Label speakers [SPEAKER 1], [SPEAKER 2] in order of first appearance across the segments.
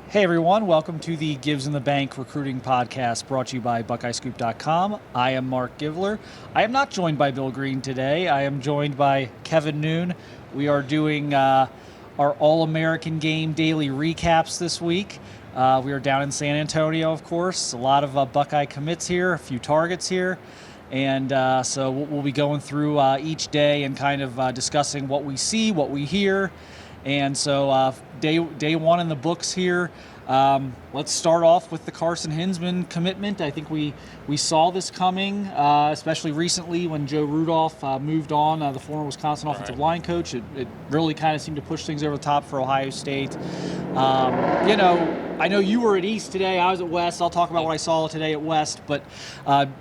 [SPEAKER 1] Hey everyone, welcome to the Gives in the Bank recruiting podcast brought to you by BuckeyeScoop.com. I am Marc Givler. I am not joined by Bill Green today. I am joined by Kevin Noon. We are doing our All-American Game daily recaps this week. We are down in San Antonio, of course. A lot of Buckeye commits here, a few targets here. And so we'll be going through each day and kind of discussing what we see, what we hear. And so day one in the books here. Let's start off with the Carson Hinzman commitment. I think we saw this coming, especially recently when Joe Rudolph moved on, the former Wisconsin offensive line coach. It really kind of seemed to push things over the top for Ohio State. I know you were at East today. I was at West. I'll talk about what I saw today at West. But,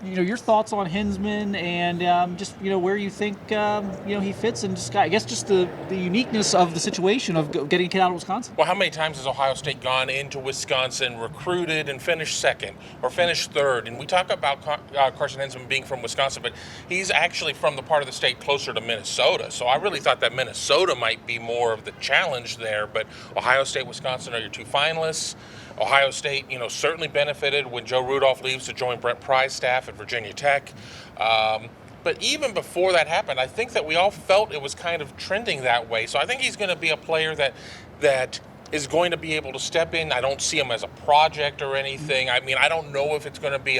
[SPEAKER 1] your thoughts on Hinzman and just, where you think, he fits and just, I guess, just the uniqueness of the situation of getting a kid out of Wisconsin.
[SPEAKER 2] Well, how many times has Ohio State gone into Wisconsin, recruited, and finished second or finished third? And we talk about Carson Hinzman being from Wisconsin, but he's actually from the part of the state closer to Minnesota. So I really thought that Minnesota might be more of the challenge there. But Ohio State, Wisconsin are your two finalists. Ohio State, certainly benefited when Joe Rudolph leaves to join Brent Pry's staff at Virginia Tech. But even before that happened, I think that we all felt it was kind of trending that way. So I think he's going to be a player that is going to be able to step in. I don't see him as a project or anything. I mean, I don't know if it's going to be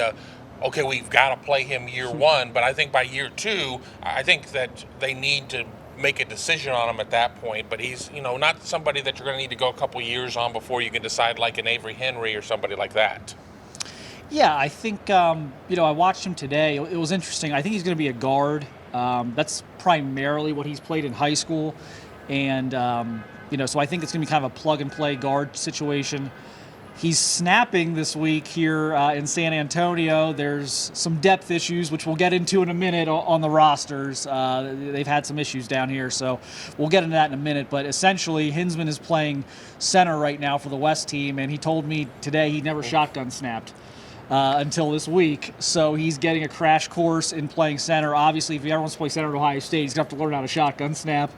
[SPEAKER 2] okay, we've got to play him year one. But I think by year two, I think that they need to make a decision on him at that point. But he's, not somebody that you're going to need to go a couple years on before you can decide, like an Avery Henry or somebody like that.
[SPEAKER 1] Yeah, I think, I watched him today. It was interesting. I think he's going to be a guard. That's primarily what he's played in high school. And, so I think it's going to be kind of a plug-and-play guard situation. He's snapping this week here in San Antonio. There's some depth issues, which we'll get into in a minute on the rosters. They've had some issues down here, so we'll get into that in a minute. But essentially, Hinzman is playing center right now for the West team, and he told me today he never shotgun snapped until this week. So he's getting a crash course in playing center. Obviously, if he ever wants to play center at Ohio State, he's going to have to learn how to shotgun snap.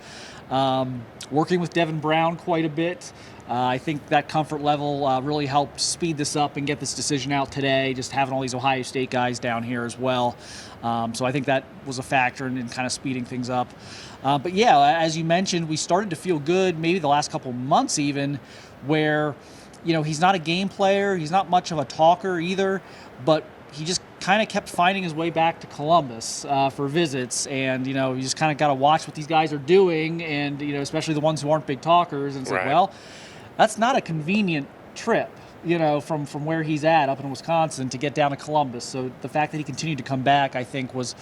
[SPEAKER 1] Working with Jair Brown quite a bit. I think that comfort level really helped speed this up and get this decision out today, just having all these Ohio State guys down here as well. So I think that was a factor in kind of speeding things up. But yeah, as you mentioned, we started to feel good maybe the last couple months even where, he's not a game player. He's not much of a talker either, but he just kind of kept finding his way back to Columbus for visits. And, you just kind of got to watch what these guys are doing and, especially the ones who aren't big talkers. And it's like, well, that's not a convenient trip, from where he's at up in Wisconsin to get down to Columbus. So the fact that he continued to come back, I think, was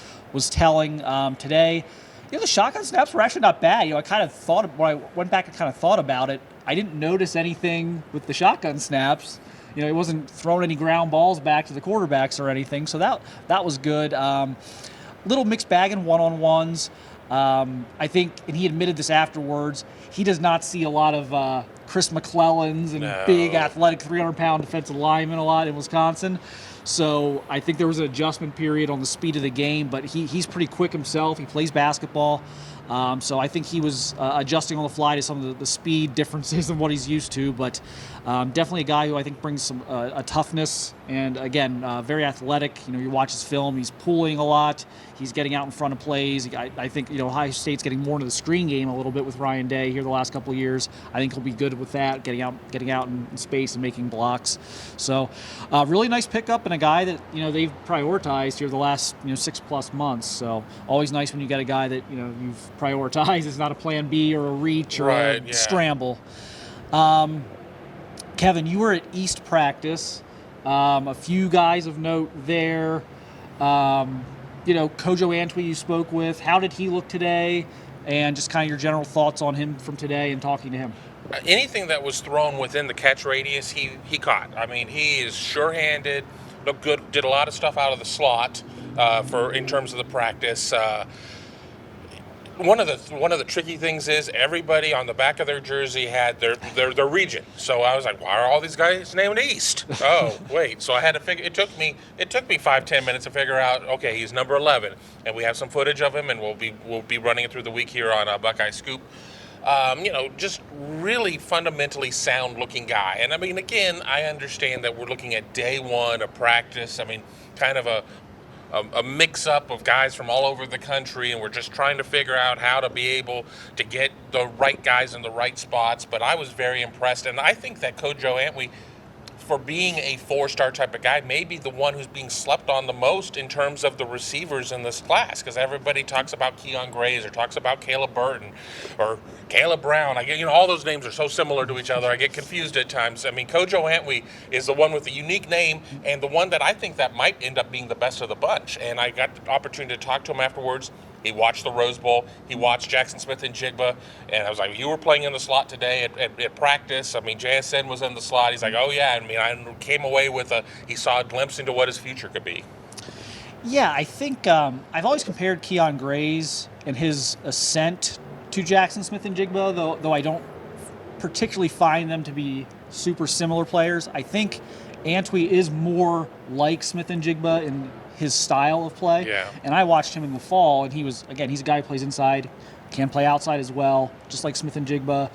[SPEAKER 1] telling today. The shotgun snaps were actually not bad. I kind of thought, when I went back and kind of thought about it, I didn't notice anything with the shotgun snaps. He wasn't throwing any ground balls back to the quarterbacks or anything. So that was good. Little mixed bag in one-on-ones. I think, and he admitted this afterwards, he does not see a lot of Chris McClellans and big athletic 300-pound defensive linemen a lot in Wisconsin. So I think there was an adjustment period on the speed of the game, but he's pretty quick himself. He plays basketball. So I think he was adjusting on the fly to some of the speed differences of what he's used to, but definitely a guy who I think brings some a toughness and, again, very athletic. You watch his film, he's pulling a lot. He's getting out in front of plays. I think, Ohio State's getting more into the screen game a little bit with Ryan Day here the last couple of years. I think he'll be good with that, getting out in space and making blocks. So really nice pickup and a guy that, they've prioritized here the last, 6+ months. So always nice when you get a guy that, you've prioritized. It's not a plan B or a reach or a scramble. Kevin, you were at East practice. A few guys of note there. Kojo Antwi you spoke with. How did he look today? And just kind of your general thoughts on him from today and talking to him.
[SPEAKER 2] Anything that was thrown within the catch radius, he caught. I mean, he is sure-handed, looked good, did a lot of stuff out of the slot in terms of the practice. One of the tricky things is everybody on the back of their jersey had their region. So I was like, why are all these guys named East? Oh, wait. So I had to figure. It took me 5-10 minutes to figure out. Okay, he's number 11, and we have some footage of him, and we'll be running it through the week here on Buckeye Scoop. Just really fundamentally sound looking guy. And I mean, again, I understand that we're looking at day one of practice. I mean, kind of a mix up of guys from all over the country, and we're just trying to figure out how to be able to get the right guys in the right spots. But I was very impressed, and I think that Coach Joe Antwi, for being a four-star type of guy, maybe the one who's being slept on the most in terms of the receivers in this class, because everybody talks about Keon Grays or talks about Caleb Burton or Caleb Brown. I get, all those names are so similar to each other. I get confused at times. I mean, Coach Antwi is the one with the unique name and the one that I think that might end up being the best of the bunch. And I got the opportunity to talk to him afterwards. He watched the Rose Bowl. He watched Jackson Smith and Jigba. And I was like, you were playing in the slot today at practice. I mean, JSN was in the slot. He's like, oh, yeah. I mean, I came away with he saw a glimpse into what his future could be.
[SPEAKER 1] Yeah, I think I've always compared Keon Grays and his ascent to Jackson Smith and Jigba, though I don't particularly find them to be super similar players. I think Antwi is more like Smith and Jigba in his style of play.
[SPEAKER 2] Yeah.
[SPEAKER 1] And I watched him in the fall, and he's a guy who plays inside, can play outside as well, just like Smith and Jigba.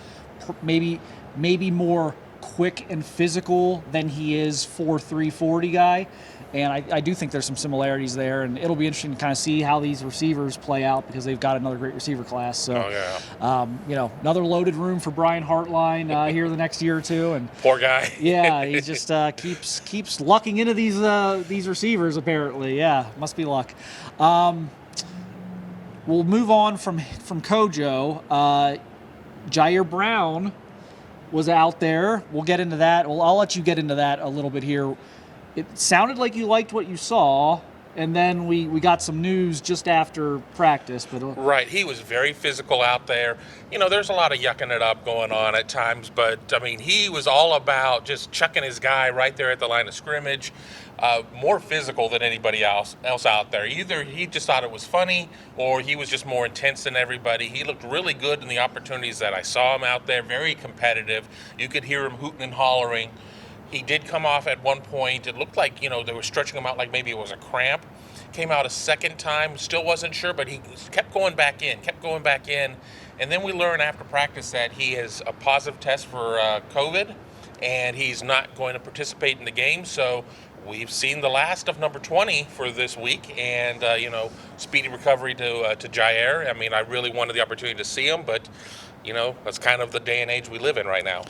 [SPEAKER 1] Maybe more quick and physical than he is 4.3 40 guy. And I do think there's some similarities there, and it'll be interesting to kind of see how these receivers play out because they've got another great receiver class. So, another loaded room for Brian Hartline here the next year or two. And
[SPEAKER 2] poor guy.
[SPEAKER 1] Yeah, he just keeps lucking into these receivers apparently. Yeah, must be luck. We'll move on from Kojo. Jair Brown was out there. We'll get into that. Well, I'll let you get into that a little bit here. It sounded like you liked what you saw, and then we got some news just after practice. But
[SPEAKER 2] right, he was very physical out there. There's a lot of yucking it up going on at times, but, I mean, he was all about just chucking his guy right there at the line of scrimmage, more physical than anybody else out there. Either he just thought it was funny or he was just more intense than everybody. He looked really good in the opportunities that I saw him out there, very competitive. You could hear him hooting and hollering. He did come off at one point. It looked like, they were stretching him out like maybe it was a cramp. Came out a second time, still wasn't sure, but he kept going back in. And then we learned after practice that he has a positive test for COVID, and he's not going to participate in the game. So we've seen the last of number 20 for this week, and, speedy recovery to Jair. I mean, I really wanted the opportunity to see him, but, that's kind of the day and age we live in right now.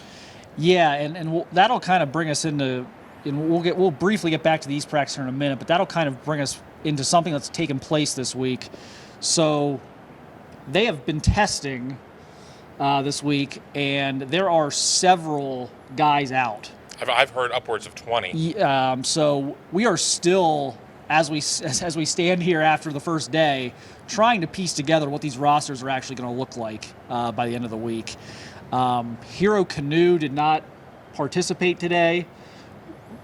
[SPEAKER 1] Yeah, and that'll kind of bring us into, and we'll briefly get back to the East practice in a minute, but that'll kind of bring us into something that's taken place this week. So they have been testing this week, and there are several guys out.
[SPEAKER 2] I've heard upwards of 20.
[SPEAKER 1] So we are still, as we stand here after the first day, trying to piece together what these rosters are actually going to look like by the end of the week. Hero Canoe did not participate today.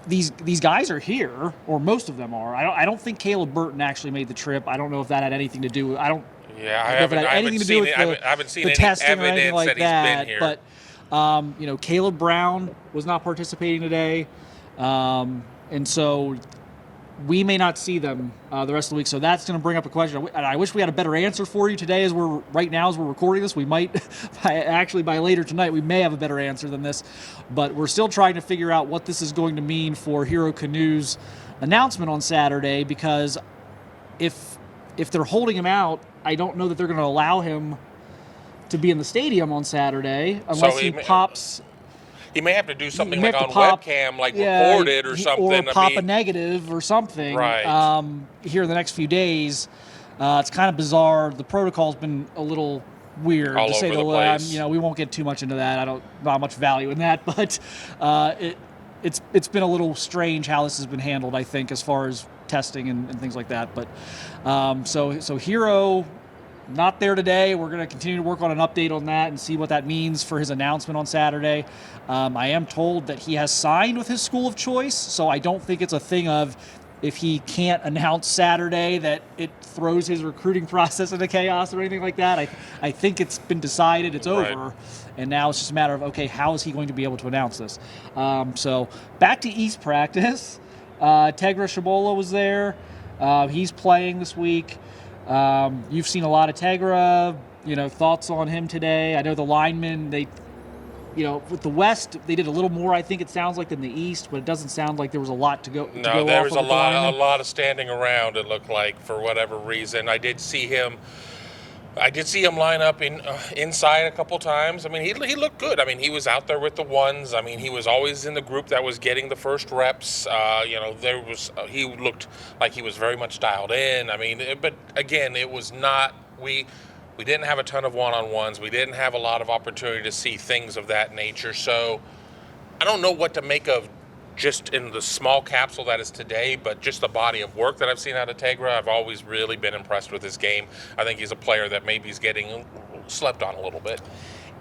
[SPEAKER 1] These guys are here, or most of them are. I don't think Caleb Burton actually made the trip. I don't know if that had anything to do with. I haven't seen any evidence
[SPEAKER 2] that he's been here.
[SPEAKER 1] But Caleb Brown was not participating today, and so we may not see them the rest of the week. So that's going to bring up a question. And I wish we had a better answer for you today as we're recording this. We might, by later tonight, we may have a better answer than this. But we're still trying to figure out what this is going to mean for Hero Canoe's announcement on Saturday, because if they're holding him out, I don't know that they're going to allow him to be in the stadium on Saturday unless he pops.
[SPEAKER 2] He may have to do something like on webcam, record it or something.
[SPEAKER 1] Or pop a negative or something here in the next few days. It's kind of bizarre. The protocol's been a little weird,
[SPEAKER 2] all
[SPEAKER 1] to say
[SPEAKER 2] over
[SPEAKER 1] the
[SPEAKER 2] place.
[SPEAKER 1] We won't get too much into that. Not much value in that, but it's been a little strange how this has been handled, I think, as far as testing and things like that. But so Hero not there today. We're going to continue to work on an update on that and see what that means for his announcement on Saturday. I am told that he has signed with his school of choice, so I don't think it's a thing of if he can't announce Saturday that it throws his recruiting process into chaos or anything like that. I think it's been decided, it's over, and now it's just a matter of, okay, how is he going to be able to announce this? So back to East practice. Tegra Shabola was there. He's playing this week. You've seen a lot of Tegra. thoughts on him today? I know the linemen, with the West, they did a little more, I think it sounds like, than the East, but it doesn't sound like there was a lot to go.
[SPEAKER 2] No, there was a lot of standing around. It looked like, for whatever reason. I did see him line up inside a couple times. I mean, he looked good. I mean, he was out there with the ones. I mean, he was always in the group that was getting the first reps. He looked like he was very much dialed in. I mean, but again, it was not we didn't have a ton of one-on-ones. We didn't have a lot of opportunity to see things of that nature. So I don't know what to make of just in the small capsule that is today, but just the body of work that I've seen out of Tegra. I've always really been impressed with his game. I think he's a player that maybe is getting slept on a little bit.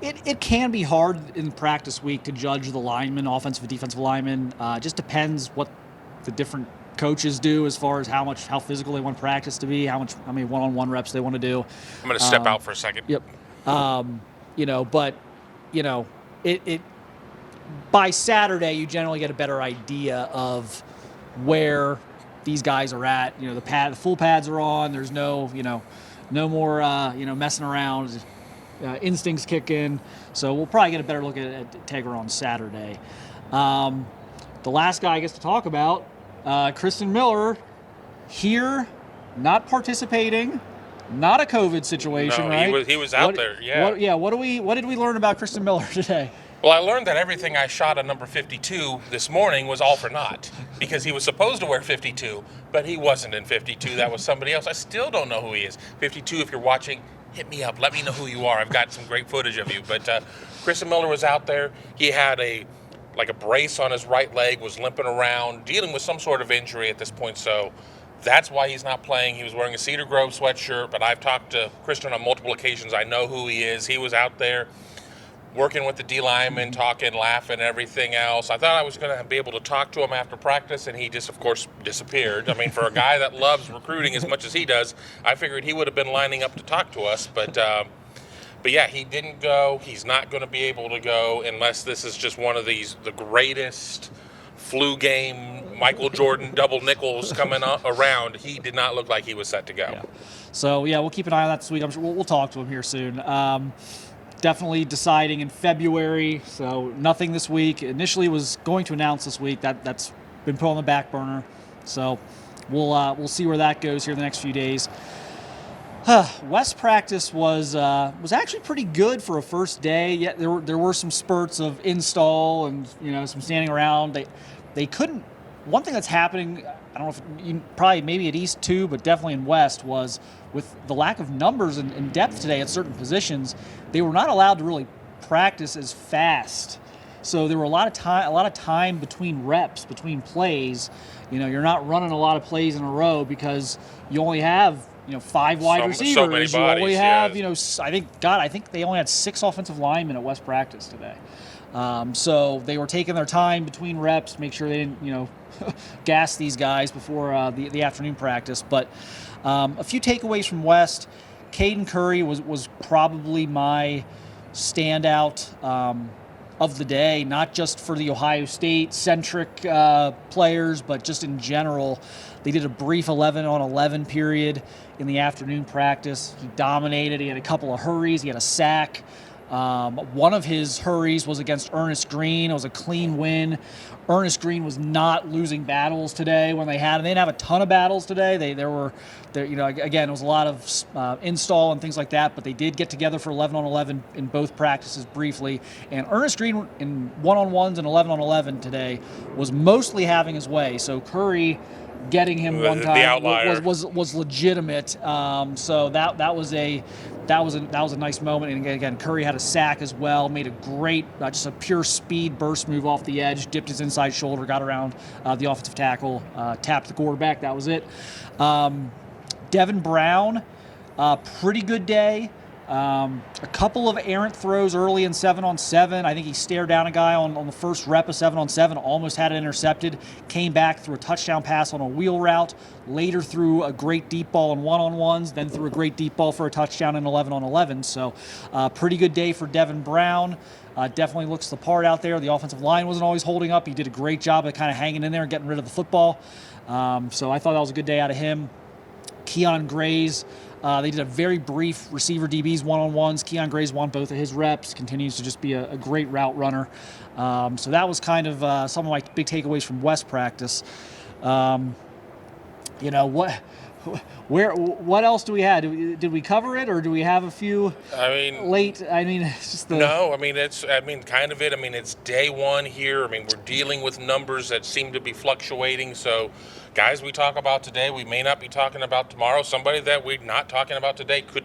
[SPEAKER 1] It can be hard in practice week to judge the linemen, offensive and defensive linemen. Just depends what the different coaches do as far as how physical they want practice to be, how many one-on-one reps they want to do.
[SPEAKER 2] I'm going to step out for a second.
[SPEAKER 1] Yep. By Saturday, you generally get a better idea of where these guys are at. The full pads are on. There's no more messing around. Instincts kick in. So we'll probably get a better look at Tegra on Saturday. The last guy I guess to talk about, Kristen Miller, here, not participating, not a COVID situation,
[SPEAKER 2] no,
[SPEAKER 1] right?
[SPEAKER 2] He was out there. Yeah.
[SPEAKER 1] What did we learn about Kristen Miller today?
[SPEAKER 2] Well, I learned that everything I shot on number 52 this morning was all for naught, because he was supposed to wear 52, but he wasn't in 52. That was somebody else. I still don't know who he is. 52, if you're watching, hit me up. Let me know who you are. I've got some great footage of you. But Kristen Miller was out there. He had a brace on his right leg, was limping around, dealing with some sort of injury at this point. So that's why he's not playing. He was wearing a Cedar Grove sweatshirt, but I've talked to Kristen on multiple occasions. I know who he is. He was out there working with the D linemen, talking, laughing, everything else. I thought I was going to be able to talk to him after practice, and he just, of course, disappeared. I mean, for a guy that loves recruiting as much as he does, I figured he would have been lining up to talk to us. But yeah, he didn't go. He's not going to be able to go unless this is just one of the greatest flu game, Michael Jordan double nickels coming around. He did not look like he was set to go.
[SPEAKER 1] Yeah. So, yeah, we'll keep an eye on that this week. I'm sure we'll talk to him here soon. Definitely deciding in February, so nothing this week. Initially was going to announce this week. That's been put on the back burner. So we'll see where that goes here in the next few days. West practice was actually pretty good for a first day. Yeah, there were some spurts of install and some standing around. They couldn't. One thing that's happening, I don't know if probably maybe at East too, but definitely in West, was with the lack of numbers and depth today at certain positions, they were not allowed to really practice as fast. So there were a lot of time between reps, between plays. You're not running a lot of plays in a row because you only have 5 wide receivers.
[SPEAKER 2] So many bodies,
[SPEAKER 1] you only have I think they only had 6 offensive linemen at West practice today. So they were taking their time between reps, make sure they didn't gas these guys before the afternoon practice. But a few takeaways from West. Caden Curry was probably my standout of the day, not just for the Ohio State-centric players, but just in general. They did a brief 11-on-11 period in the afternoon practice. He dominated. He had a couple of hurries. He had a sack. One of his hurries was against Ernest Green. It was a clean win. Ernest Green was not losing battles today when they had him. They didn't have a ton of battles today. Again, it was a lot of install and things like that, but they did get together for 11-on-11 in both practices briefly. And Ernest Green in one-on-ones and 11-on-11 today was mostly having his way. So Curry getting him one time was legitimate. So that was a nice moment. And again, Curry had a sack as well. Made a great, just a pure speed burst move off the edge. Dipped his inside shoulder, got around the offensive tackle, tapped the quarterback. That was it. Devin Brown, pretty good day. A couple of errant throws early in 7-on-7. I think he stared down a guy on the first rep of 7-on-7, almost had it intercepted, came back through a touchdown pass on a wheel route, later threw a great deep ball in 1-on-1s, then threw a great deep ball for a touchdown in 11-on-11. So pretty good day for Devin Brown. Definitely looks the part out there. The offensive line wasn't always holding up. He did a great job of kind of hanging in there and getting rid of the football. So I thought that was a good day out of him. Keon Gray's. They did a very brief receiver DBs one-on-ones. Keon Gray's won both of his reps, continues to just be a great route runner. So that was kind of some of my big takeaways from West practice. What else do we have? Did we cover it, or do we have a few late? It's just
[SPEAKER 2] no. Kind of it. It's day one here. We're dealing with numbers that seem to be fluctuating. So, guys, we talk about today, we may not be talking about tomorrow. Somebody that we're not talking about today could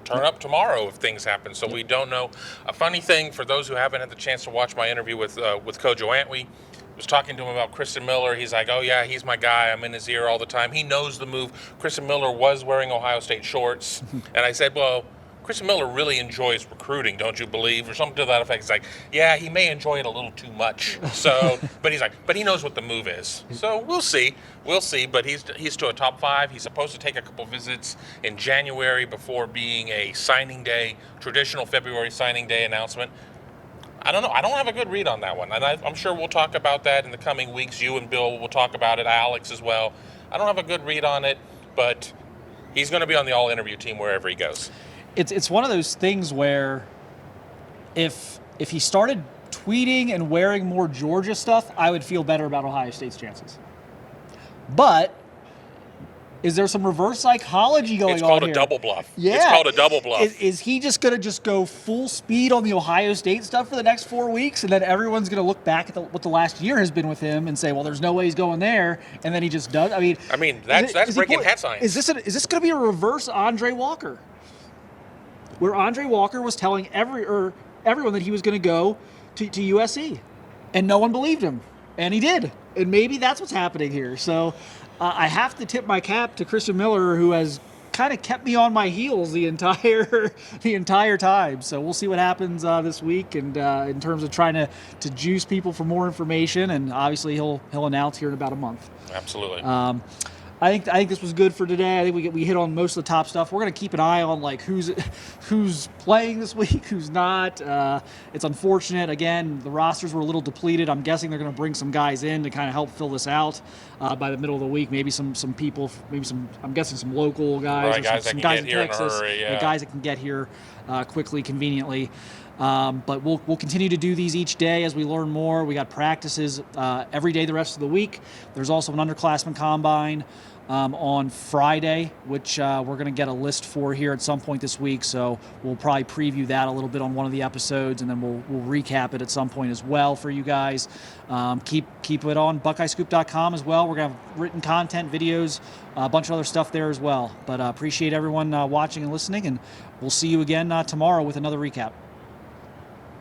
[SPEAKER 2] turn up tomorrow if things happen. So we don't know. A funny thing for those who haven't had the chance to watch my interview with Kojo Antwi. Was talking to him about Christian Miller. He's like, oh yeah, he's my guy. I'm in his ear all the time. He knows the move. Christian Miller was wearing Ohio State shorts. And I said, well, Christian Miller really enjoys recruiting, don't you believe? Or something to that effect. He's like, yeah, he may enjoy it a little too much. So, but he knows what the move is. So we'll see. But he's to a top 5. He's supposed to take a couple visits in January before being a signing day, traditional February signing day announcement. I don't know. I don't have a good read on that one. And I'm sure we'll talk about that in the coming weeks. You and Bill will talk about it, Alex as well. I don't have a good read on it, but he's going to be on the all-interview team wherever he goes.
[SPEAKER 1] It's one of those things where if he started tweeting and wearing more Georgia stuff, I would feel better about Ohio State's chances. But is there some reverse psychology going on here?
[SPEAKER 2] It's called a double bluff.
[SPEAKER 1] Yeah.
[SPEAKER 2] It's called a double bluff.
[SPEAKER 1] Is he just going to go full speed on the Ohio State stuff for the next 4 weeks, and then everyone's going to look back at what the last year has been with him and say, well, there's no way he's going there, and then he just does?
[SPEAKER 2] That's breaking head science.
[SPEAKER 1] Is this going to be a reverse Andre Walker? Where Andre Walker was telling everyone that he was going to go to USC, and no one believed him, and he did. And maybe that's what's happening here. So I have to tip my cap to Christian Miller, who has kind of kept me on my heels the entire time. So we'll see what happens this week, and in terms of trying to juice people for more information, and obviously he'll announce here in about a month.
[SPEAKER 2] Absolutely.
[SPEAKER 1] I think this was good for today. I think we hit on most of the top stuff. We're going to keep an eye on who's playing this week, who's not. It's unfortunate. Again, the rosters were a little depleted. I'm guessing they're going to bring some guys in to kind of help fill this out by the middle of the week. Maybe some people, I'm guessing some local guys,
[SPEAKER 2] right,
[SPEAKER 1] or some guys in Texas, guys that can get here quickly, conveniently. But we'll continue to do these each day as we learn more. We got practices every day the rest of the week. There's also an underclassmen combine on Friday, which we're going to get a list for here at some point this week. So we'll probably preview that a little bit on one of the episodes, and then we'll recap it at some point as well for you guys. Keep it on BuckeyeScoop.com as well. We're going to have written content, videos, a bunch of other stuff there as well. But appreciate everyone watching and listening, and we'll see you again tomorrow with another recap.